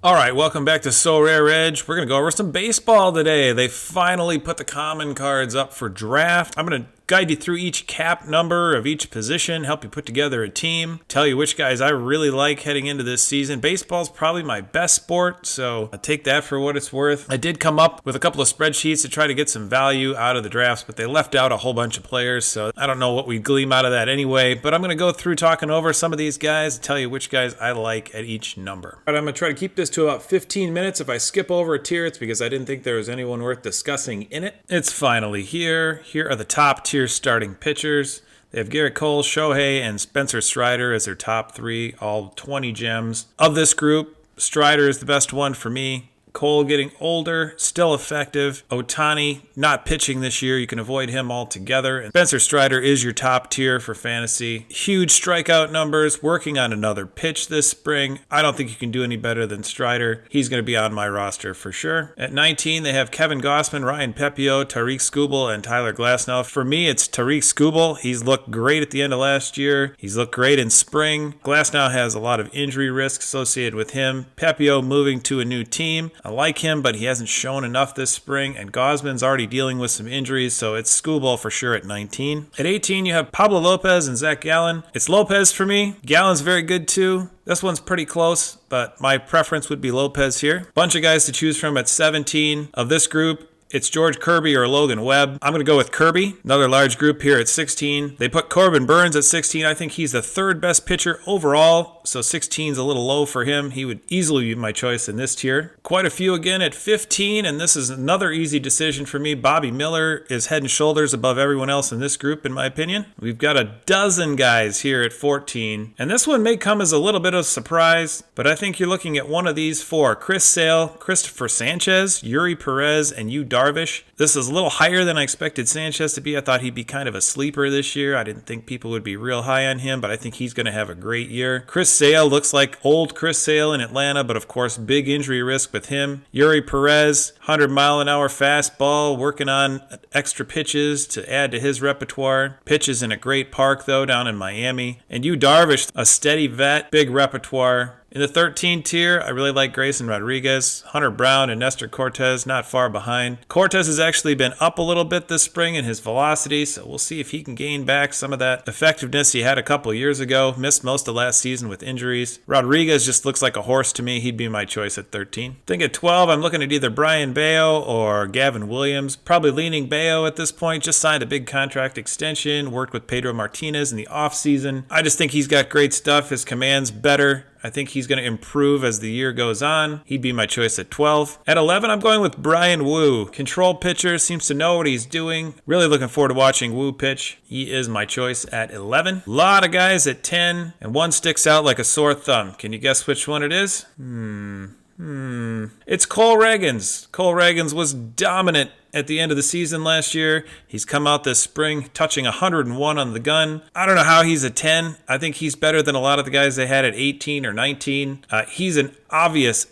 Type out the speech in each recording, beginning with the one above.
All right, welcome back to Sorare Edge. We're going to go over some baseball today. They finally put the common cards up for draft. I'm going to guide you through each cap number of each position, help you put together a team, tell you which guys I really like heading into this season. Baseball's probably my best sport, so I'll take that for what it's worth. I did come up with a couple of spreadsheets to try to get some value out of the drafts, but they left out a whole bunch of players, so I don't know what we glean out of that anyway. But I'm going to go through talking over some of these guys and tell you which guys I like at each number. All right, I'm going to try to keep this to about 15 minutes. If I skip over a tier, it's because I didn't think there was anyone worth discussing in it. It's finally here. Here are the top tier starting pitchers. They have Garrett Cole, Shohei, and Spencer Strider as their top three, all 20 gems. Of this group, Strider is the best one for me. Cole getting older, still effective. Ohtani not pitching this year. You can avoid him altogether. And Spencer Strider is your top tier for fantasy. Huge strikeout numbers, working on another pitch this spring. I don't think you can do any better than Strider. He's going to be on my roster for sure. At 19, they have Kevin Gausman, Ryan Pepiot, Tariq Skubal, and Tyler Glasnow. For me, it's Tariq Skubal. He's looked great at the end of last year. He's looked great in spring. Glasnow has a lot of injury risk associated with him. Pepiot moving to a new team. I like him, but he hasn't shown enough this spring, and Gausman's already dealing with some injuries, so it's Skubal for sure at 19. At 18, you have Pablo Lopez and Zach Gallen. It's Lopez for me. Gallen's very good too. This one's pretty close, but my preference would be Lopez here. Bunch of guys to choose from at 17. Of this group, it's George Kirby or Logan Webb. I'm going to go with Kirby. Another large group here at 16. They put Corbin Burns at 16. I think he's the third best pitcher overall, so 16 is a little low for him. He would easily be my choice in this tier. Quite a few again at 15, and this is another easy decision for me. Bobby Miller is head and shoulders above everyone else in this group, in my opinion. We've got a dozen guys here at 14, and this one may come as a little bit of a surprise, but I think you're looking at one of these four. Chris Sale, Christopher Sanchez, Yuri Perez, and Yu Darvish. This is a little higher than I expected Sanchez to be. I thought he'd be kind of a sleeper this year. I didn't think people would be real high on him, but I think he's going to have a great year. Chris Sale looks like old Chris Sale in Atlanta, but of course, big injury risk with him. Yuri Perez, 100-mile-an-hour fastball, working on extra pitches to add to his repertoire. Pitches in a great park, though, down in Miami. And Yu Darvish, a steady vet, big repertoire. In the 13 tier, I really like Grayson Rodriguez, Hunter Brown, and Nestor Cortez, not far behind. Cortez has actually been up a little bit this spring in his velocity, so we'll see if he can gain back some of that effectiveness he had a couple years ago. Missed most of last season with injuries. Rodriguez just looks like a horse to me. He'd be my choice at 13. I think at 12, I'm looking at either Brian Bayo or Gavin Williams. Probably leaning Bayo at this point. Just signed a big contract extension, worked with Pedro Martinez in the offseason. I just think he's got great stuff. His command's better. I think he's going to improve as the year goes on. He'd be my choice at 12. At 11, I'm going with Brian Wu. Control pitcher, seems to know what he's doing. Really looking forward to watching Wu pitch. He is my choice at 11. A lot of guys at 10, and one sticks out like a sore thumb. Can you guess which one it is? It's Cole Ragans. Cole Ragans was dominant at the end of the season last year. He's come out this spring touching 101 on the gun. I don't know how he's a 10. I think he's better than a lot of the guys they had at 18 or 19. He's an obvious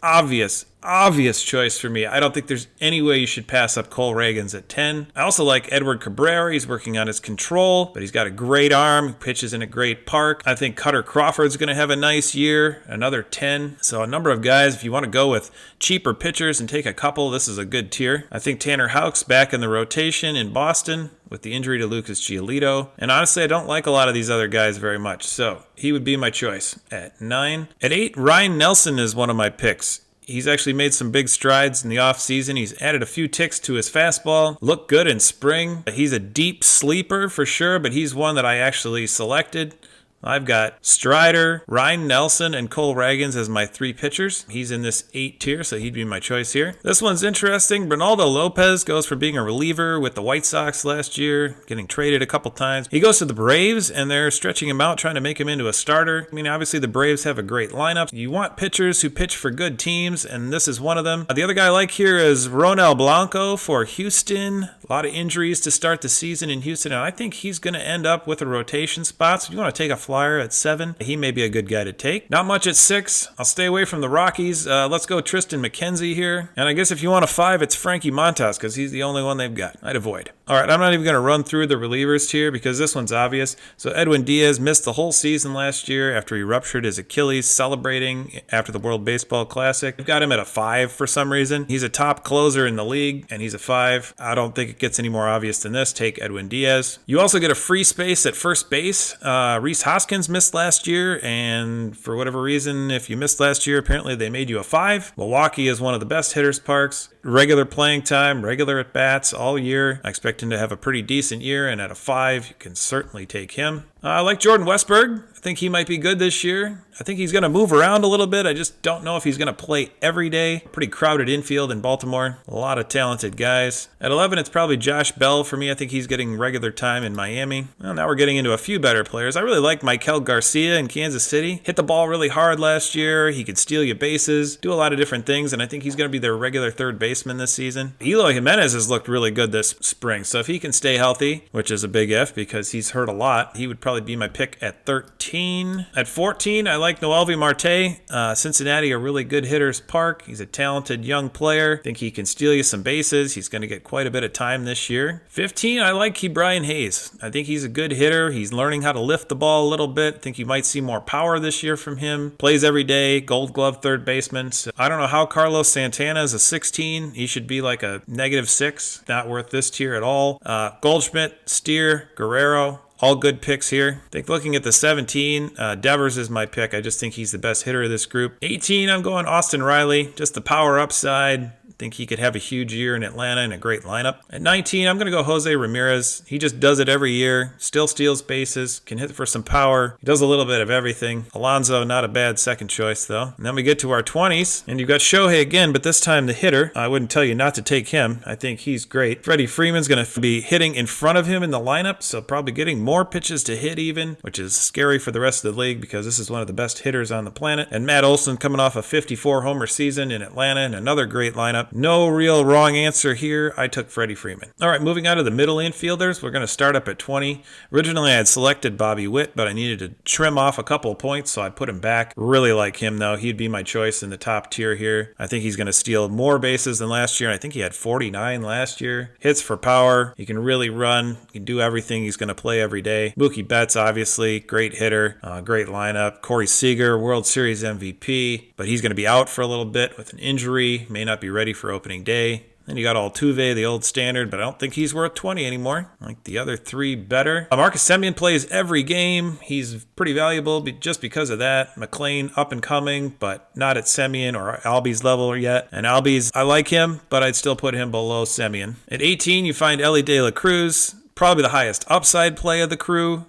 choice for me. I don't think there's any way you should pass up Cole Ragans at 10. I also like Edward Cabrera. He's working on his control, but he's got a great arm. He pitches in a great park. I think Cutter Crawford's going to have a nice year, another 10. So a number of guys, if you want to go with cheaper pitchers and take a couple, this is a good tier. I think Tanner Houck's back in the rotation in Boston with the injury to Lucas Giolito. And honestly, I don't like a lot of these other guys very much, so he would be my choice at 9. At 8, Ryan Nelson is one of my picks. He's actually made some big strides in the offseason. He's added a few ticks to his fastball. Looked good in spring. He's a deep sleeper for sure, but he's one that I actually selected. I've got Strider, Ryan Nelson, and Cole Ragans as my three pitchers. He's in this 8 tier, so he'd be my choice here. This one's interesting. Ronaldo Lopez goes from being a reliever with the White Sox last year, getting traded a couple times. He goes to the Braves, and they're stretching him out, trying to make him into a starter. I mean, obviously the Braves have a great lineup. You want pitchers who pitch for good teams, and this is one of them. The other guy I like here is Ronel Blanco for Houston. A lot of injuries to start the season in Houston, and I think he's going to end up with a rotation spot. So if you want to take a flyer at 7, he may be a good guy to take. Not much at 6. I'll stay away from the Rockies. Let's go Tristan McKenzie here. And I guess if you want a 5, it's Frankie Montas because he's the only one they've got. I'd avoid. All right, I'm not even going to run through the relievers here because this one's obvious. So Edwin Diaz missed the whole season last year after he ruptured his Achilles celebrating after the World Baseball Classic. I've got him at a 5 for some reason. He's a top closer in the league, and he's a 5. I don't think it gets any more obvious than this. Take Edwin Diaz. You also get a free space at first base. Rhys Hoskins missed last year, and for whatever reason, if you missed last year, apparently they made you a 5. Milwaukee is one of the best hitters parks. Regular playing time, regular at-bats all year. I expect him to have a pretty decent year, and at a 5, you can certainly take him. I like Jordan Westburg. I think he might be good this year. I think he's going to move around a little bit. I just don't know if he's going to play every day. Pretty crowded infield in Baltimore. A lot of talented guys. At 11, it's probably Josh Bell for me. I think he's getting regular time in Miami. Well, now we're getting into a few better players. I really like Maikel Garcia in Kansas City. Hit the ball really hard last year. He could steal you bases, do a lot of different things, and I think he's going to be their regular third baseman this season. Eloy Jimenez has looked really good this spring, so if he can stay healthy, which is a big if because he's hurt a lot, he would probably be my pick at 13. At 14, I like Noelvi Marte. Cincinnati, a really good hitter's park. He's a talented young player. I think he can steal you some bases. He's going to get quite a bit of time this year. 15, I like Brian Hayes. I think he's a good hitter. He's learning how to lift the ball a little bit. I think you might see more power this year from him. Plays every day. Gold Glove third baseman. So I don't know how Carlos Santana is a 16. He should be like a -6. Not worth this tier at all. Goldschmidt, Steer, Guerrero. All good picks here. I think looking at the 17, Devers is my pick. I just think he's the best hitter of this group. 18, I'm going Austin Riley. Just the power upside. I think he could have a huge year in Atlanta and a great lineup. At 19, I'm going to go Jose Ramirez. He just does it every year. Still steals bases. Can hit for some power. He does a little bit of everything. Alonso, not a bad second choice, though. And then we get to our 20s, and you've got Shohei again, but this time the hitter. I wouldn't tell you not to take him. I think he's great. Freddie Freeman's going to be hitting in front of him in the lineup, so probably getting more pitches to hit even, which is scary for the rest of the league because this is one of the best hitters on the planet. And Matt Olson coming off a 54-homer season in Atlanta and another great lineup. No real wrong answer here. I took Freddie Freeman. All right, moving on to the middle infielders. We're going to start up at 20. Originally, I had selected Bobby Witt, but I needed to trim off a couple of points, so I put him back. Really like him, though. He'd be my choice in the top tier here. I think he's going to steal more bases than last year. I think he had 49 last year. Hits for power. He can really run. He can do everything. He's going to play every day. Mookie Betts, obviously, great hitter. Great lineup. Corey Seager, World Series MVP, but he's going to be out for a little bit with an injury. May not be ready for opening day. Then you got Altuve, the old standard, but I don't think he's worth 20 anymore. I like the other 3 better. Marcus Semien plays every game. He's pretty valuable just because of that. McLean up and coming, but not at Semien or Albies level yet. And Albies, I like him, but I'd still put him below Semien. At 18, you find Elly De La Cruz, probably the highest upside play of the crew.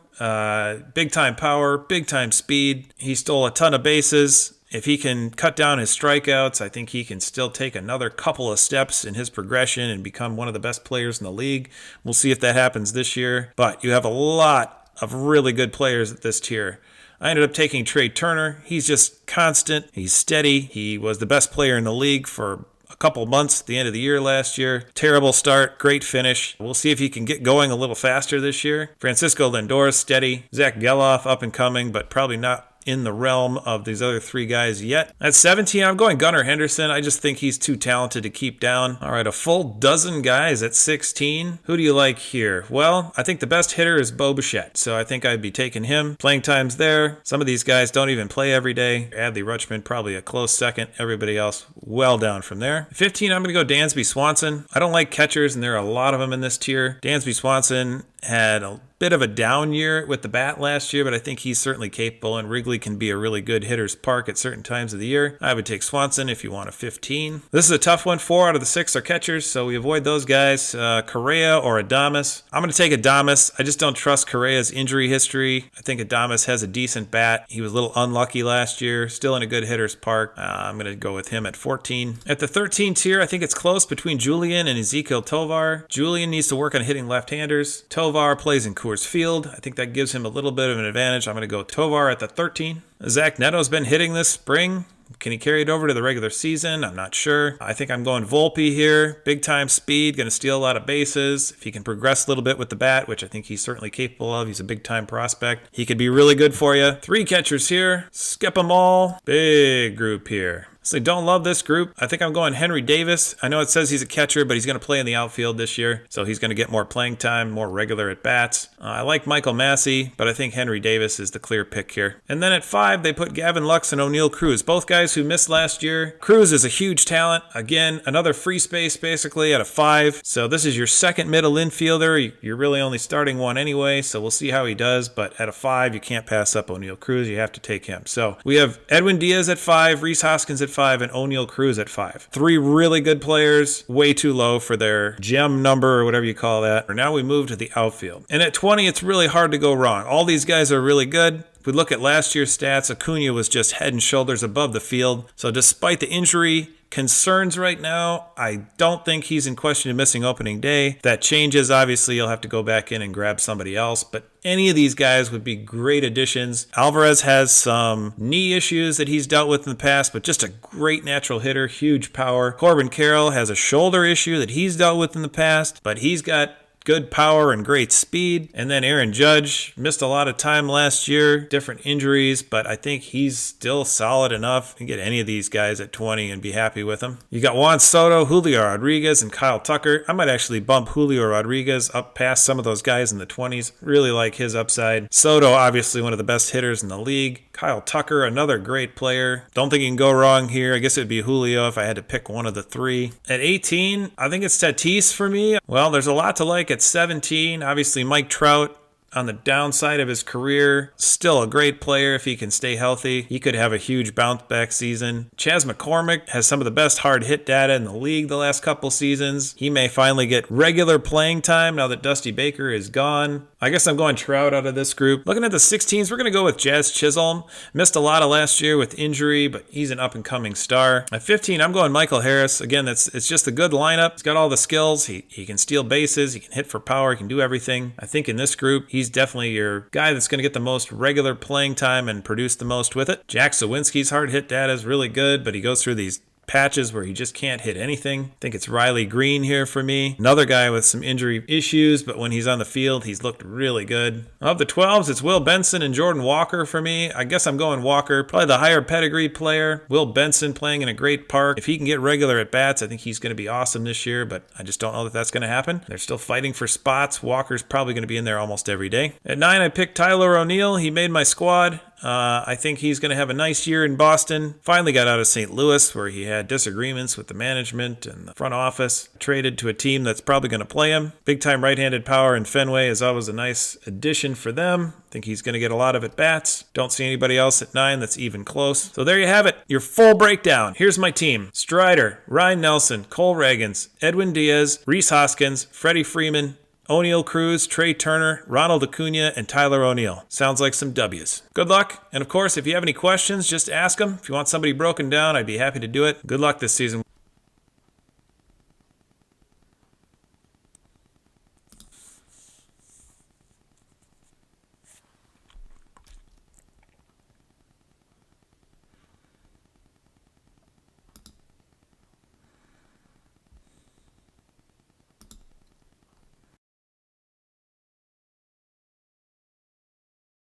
Big time power, big time speed. He stole a ton of bases. If he can cut down his strikeouts, I think he can still take another couple of steps in his progression and become one of the best players in the league. We'll see if that happens this year. But you have a lot of really good players at this tier. I ended up taking Trey Turner. He's just constant. He's steady. He was the best player in the league for a couple months at the end of the year last year. Terrible start, great finish. We'll see if he can get going a little faster this year. Francisco Lindor, steady. Zach Geloff, up and coming, but probably not in the realm of these other 3 guys yet. At 17, I'm going Gunnar Henderson. I just think he's too talented to keep down. All right, a full dozen guys at 16. Who do you like here? Well, I think the best hitter is Bo Bichette, so I think I'd be taking him. Playing time's there. Some of these guys don't even play every day. Adley Rutschman, probably a close second. Everybody else well down from there. At 15, I'm going to go Dansby Swanson. I don't like catchers, and there are a lot of them in this tier. Dansby Swanson had a bit of a down year with the bat last year, but I think he's certainly capable, and Wrigley can be a really good hitter's park at certain times of the year. I would take Swanson if you want a 15. This is a tough one. 4 out of the 6 are catchers, so we avoid those guys. Correa or Adames. I'm going to take Adames. I just don't trust Correa's injury history. I think Adames has a decent bat. He was a little unlucky last year. Still in a good hitter's park. I'm going to go with him at 14. At the 13 tier, I think it's close between Julian and Ezequiel Tovar. Julian needs to work on hitting left-handers. Tovar plays in Coors Field. I think that gives him a little bit of an advantage. I'm going to go Tovar at the 13. Zach Neto's been hitting this spring. Can he carry it over to the regular season? I'm not sure. I think I'm going Volpe here. Big time speed, going to steal a lot of bases. If he can progress a little bit with the bat, which I think he's certainly capable of, he's a big time prospect. He could be really good for you. 3 catchers here. Skip them all. Big group here. So don't love this group. I think I'm going Henry Davis. I know it says he's a catcher, but he's going to play in the outfield this year, so he's going to get more playing time, more regular at bats. I like Michael Massey, but I think Henry Davis is the clear pick here. And then at 5, they put Gavin Lux and O'Neal Cruz, both guys who missed last year. Cruz is a huge talent. Again, another free space basically at a 5. So this is your second middle infielder. You're really only starting one anyway, so we'll see how he does. But at a 5, you can't pass up O'Neal Cruz. You have to take him. So we have Edwin Diaz at 5, Rhys Hoskins at 5, and O'Neal Cruz at 5. 3 really good players, way too low for their gem number or whatever you call that. Now we move to the outfield. And at 20, it's really hard to go wrong. All these guys are really good. If we look at last year's stats, Acuna was just head and shoulders above the field. So despite the injury concerns right now, I don't think he's in question of missing opening day. If that changes, obviously you'll have to go back in and grab somebody else, but any of these guys would be great additions. Alvarez has some knee issues that he's dealt with in the past, but just a great natural hitter, huge power. Corbin Carroll has a shoulder issue that he's dealt with in the past, but he's got good power and great speed. And then Aaron Judge missed a lot of time last year, different injuries, but I think he's still solid enough. You can get any of these guys at 20 and be happy with them. You got Juan Soto, Julio Rodriguez, and Kyle Tucker. I might actually bump Julio Rodriguez up past some of those guys in the 20s. Really like his upside. Soto, obviously one of the best hitters in the league. Kyle Tucker, another great player. Don't think you can go wrong here. I guess it would be Julio if I had to pick one of the 3. At 18, I think it's Tatis for me. Well, there's a lot to like at 17. Obviously, Mike Trout, on the downside of his career, still a great player if he can stay healthy. He could have a huge bounce back season. Chas McCormick has some of the best hard hit data in the league the last couple seasons. He may finally get regular playing time now that Dusty Baker is gone. I guess I'm going Trout out of this group. Looking at the 16s, we're going to go with Jazz Chisholm. Missed a lot of last year with injury, but he's an up-and-coming star. At 15, I'm going Michael Harris. Again, it's just a good lineup. He's got all the skills. He can steal bases. He can hit for power. He can do everything. I think in this group, he's definitely your guy that's going to get the most regular playing time and produce the most with it. Jack Sawinski's hard hit data is really good, but he goes through these patches where he just can't hit anything. I think it's Riley Green here for me. Another guy with some injury issues, but when he's on the field, he's looked really good. Of the 12s, it's Will Benson and Jordan Walker for me. I guess I'm going Walker, probably the higher pedigree player. Will Benson playing in a great park. If he can get regular at bats, I think he's going to be awesome this year, but I just don't know that that's going to happen. They're still fighting for spots. Walker's probably going to be in there almost every day. At 9, I picked Tyler O'Neill. He made my squad. I think he's going to have a nice year in Boston. Finally got out of St. Louis where he had disagreements with the management and the front office. Traded to a team that's probably going to play him. Big time right-handed power in Fenway is always a nice addition for them. I think he's going to get a lot of at-bats. Don't see anybody else at 9 that's even close. So there you have it, your full breakdown. Here's my team. Strider, Ryan Nelson, Cole Ragans, Edwin Diaz, Rhys Hoskins, Freddie Freeman, O'Neal Cruz, Trey Turner, Ronald Acuna, and Tyler O'Neill. Sounds like some W's. Good luck. And of course, if you have any questions, just ask them. If you want somebody broken down, I'd be happy to do it. Good luck this season.